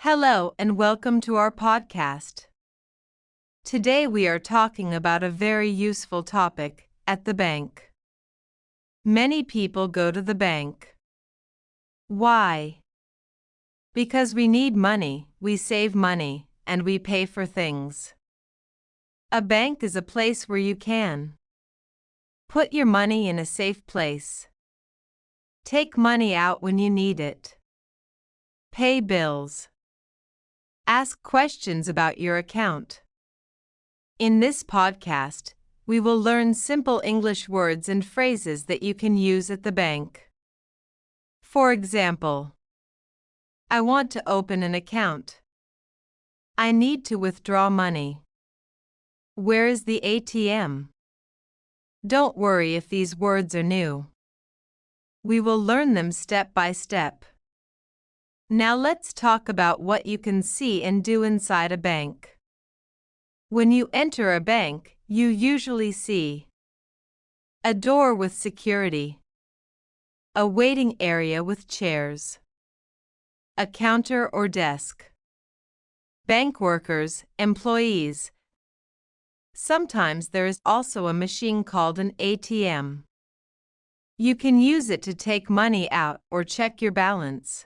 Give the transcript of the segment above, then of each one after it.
Hello and welcome to our podcast. Today we are talking about a very useful topic, at the bank. Many people go to the bank. Why? Because we need money, we save money, and we pay for things. A bank is a place where you can put your money in a safe place. Take money out when you need it. Pay bills. Ask questions about your account. In this podcast, we will learn simple English words and phrases that you can use at the bank. For example, I want to open an account. I need to withdraw money. Where is the ATM? Don't worry if these words are new. We will learn them step by step. Now let's talk about what you can see and do inside a bank. When you enter a bank, you usually see a door with security, a waiting area with chairs, a counter or desk, bank workers, employees. Sometimes there is also a machine called an ATM. You can use it to take money out or check your balance.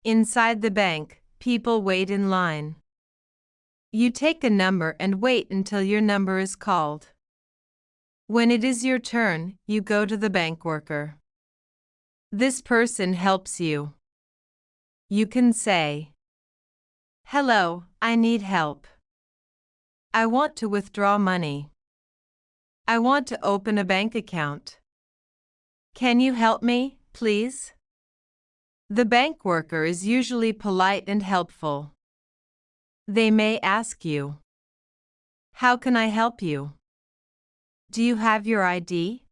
Inside the bank, people wait in line. You take a number and wait until your number is called. When it is your turn, you go to the bank worker. This person helps you. You can say, "Hello, I need help. I want to withdraw money. I want to open a bank account. Can you help me, please?" The bank worker is usually polite and helpful. They may ask you, "How can I help you? Do you have your ID?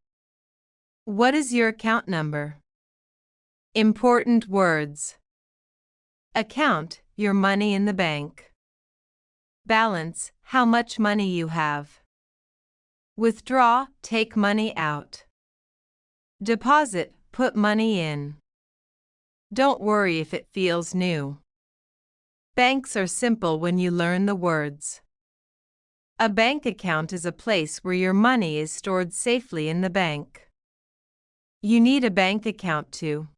What is your account number?" Important words. Account, your money in the bank. Balance, how much money you have. Withdraw, take money out. Deposit, put money in. Don't worry if it feels new. Banks are simple when you learn the words. A bank account is a place where your money is stored safely in the bank. You need a bank account to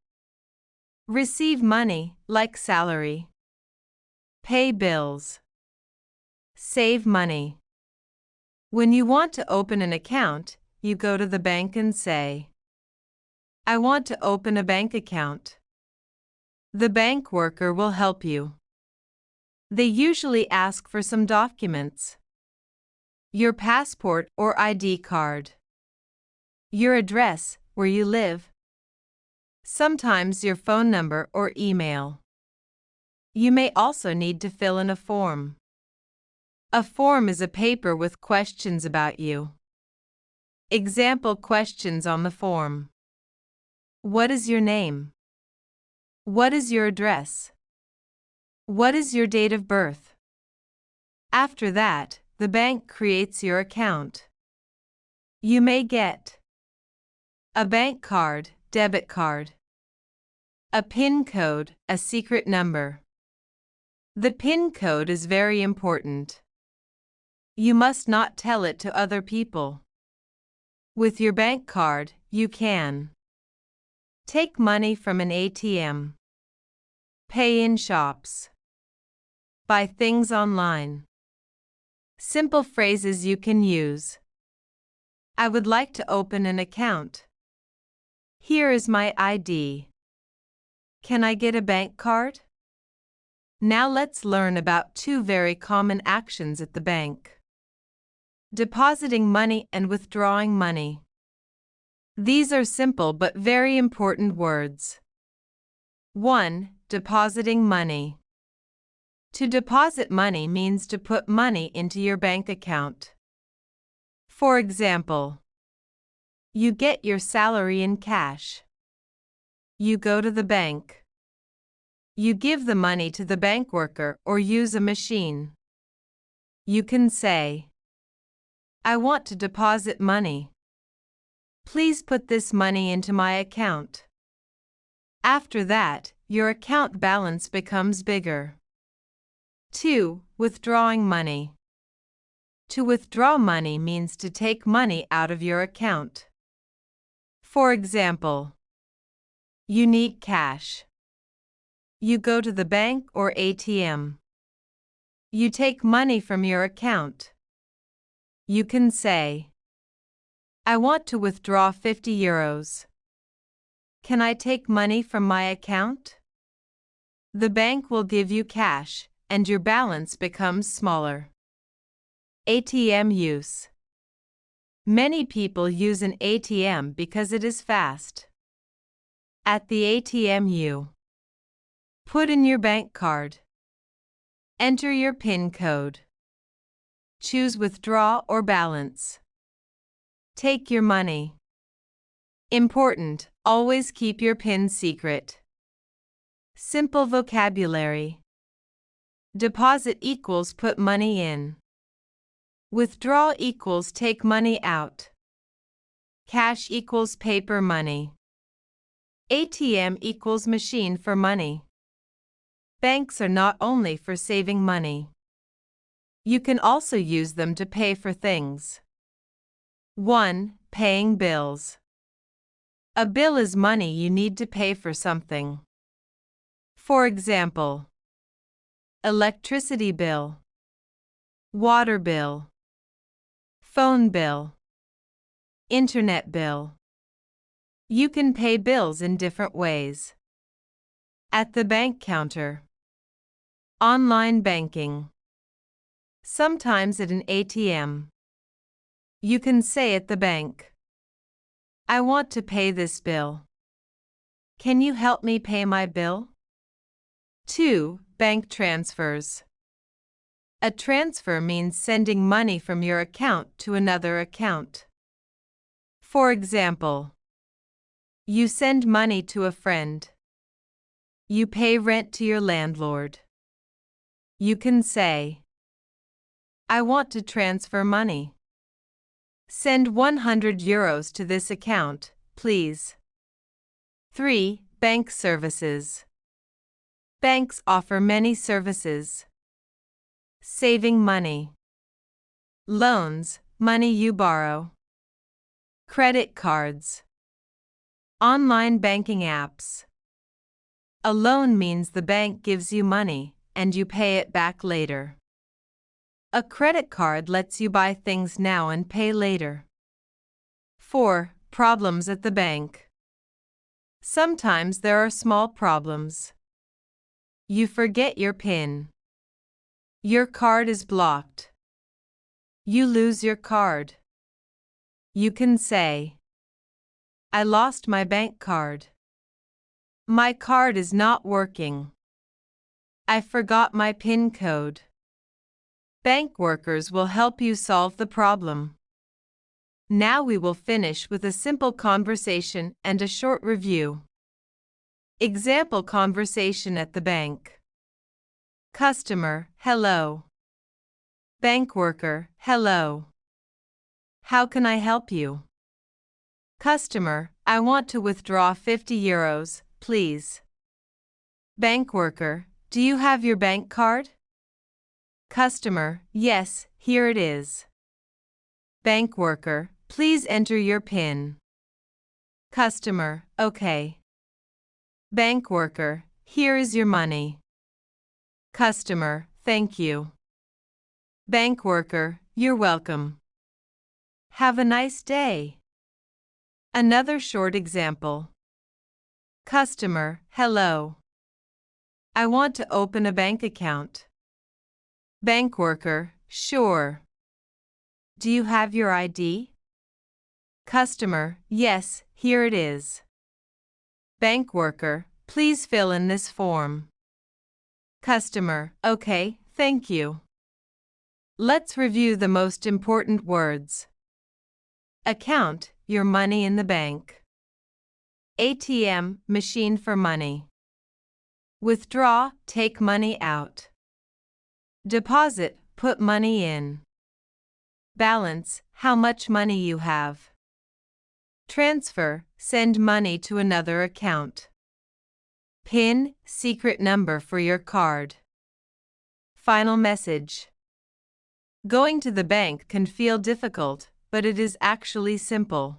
receive money, like salary, pay bills, save money. When you want to open an account, you go to the bank and say, "I want to open a bank account." The bank worker will help you. They usually ask for some documents. Your passport or ID card. Your address, where you live. Sometimes your phone number or email. You may also need to fill in a form. A form is a paper with questions about you. Example questions on the form. What is your name? What is your address? What is your date of birth? After that, the bank creates your account. You may get a bank card, debit card, a PIN code, a secret number. The PIN code is very important. You must not tell it to other people. With your bank card, you can take money from an ATM, pay in shops, buy things online. Simple phrases you can use. I would like to open an account. Here is my ID. Can I get a bank card? Now let's learn about two very common actions at the bank. Depositing money and withdrawing money. These are simple but very important words. 1. Depositing money. To deposit money means to put money into your bank account. For example, you get your salary in cash. You go to the bank. You give the money to the bank worker or use a machine. You can say, "I want to deposit money. Please put this money into my account." After that, your account balance becomes bigger. 2. Withdrawing money. To withdraw money means to take money out of your account. For example, you need cash. You go to the bank or ATM. You take money from your account. You can say, I want to withdraw 50 euros. Can I take money from my account? The bank will give you cash, and your balance becomes smaller. ATM use. Many people use an ATM because it is fast. At the ATM, you put in your bank card. Enter your PIN code. Choose withdraw or balance. Take your money. Important, always keep your PIN secret. Simple vocabulary. Deposit equals put money in. Withdraw equals take money out. Cash equals paper money. ATM equals machine for money. Banks are not only for saving money. You can also use them to pay for things. 1. Paying bills. A bill is money you need to pay for something. For example, electricity bill, water bill, phone bill, internet bill. You can pay bills in different ways. At the bank counter. Online banking. Sometimes at an ATM. You can say at the bank, I want to pay this bill. Can you help me pay my bill? 2. Bank transfers. A transfer means sending money from your account to another account. For example, you send money to a friend. You pay rent to your landlord. You can say, I want to transfer money. Send 100 euros to this account, please. 3. Bank services. Banks offer many services. Saving money. Loans, money you borrow. Credit cards. Online banking apps. A loan means the bank gives you money, and you pay it back later. A credit card lets you buy things now and pay later. 4. Problems at the bank. Sometimes there are small problems. You forget your PIN. Your card is blocked. You lose your card. You can say, I lost my bank card. My card is not working. I forgot my PIN code. Bank workers will help you solve the problem. Now we will finish with a simple conversation and a short review. Example conversation at the bank. Customer, hello. Bank worker, hello. How can I help you? Customer, I want to withdraw 50 euros, please. Bank worker, do you have your bank card? Customer, yes, here it is. Bank worker, please enter your PIN. Customer, okay. Bank worker, here is your money. Customer, thank you. Bank worker, you're welcome. Have a nice day. Another short example. Customer, hello. I want to open a bank account. Bank worker, sure. Do you have your ID? Customer, yes, here it is. Bank worker, please fill in this form. Customer, okay, thank you. Let's review the most important words. Account, your money in the bank. ATM, machine for money. Withdraw, take money out. Deposit, put money in. Balance, how much money you have. Transfer, send money to another account. PIN, secret number for your card. Final message. Going to the bank can feel difficult, but it is actually simple.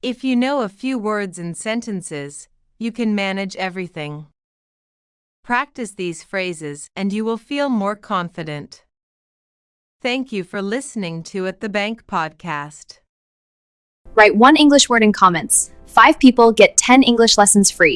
If you know a few words and sentences, you can manage everything. Practice these phrases and you will feel more confident. Thank you for listening to At the Bank podcast. Write one English word in comments. 5 people get 10 English lessons free.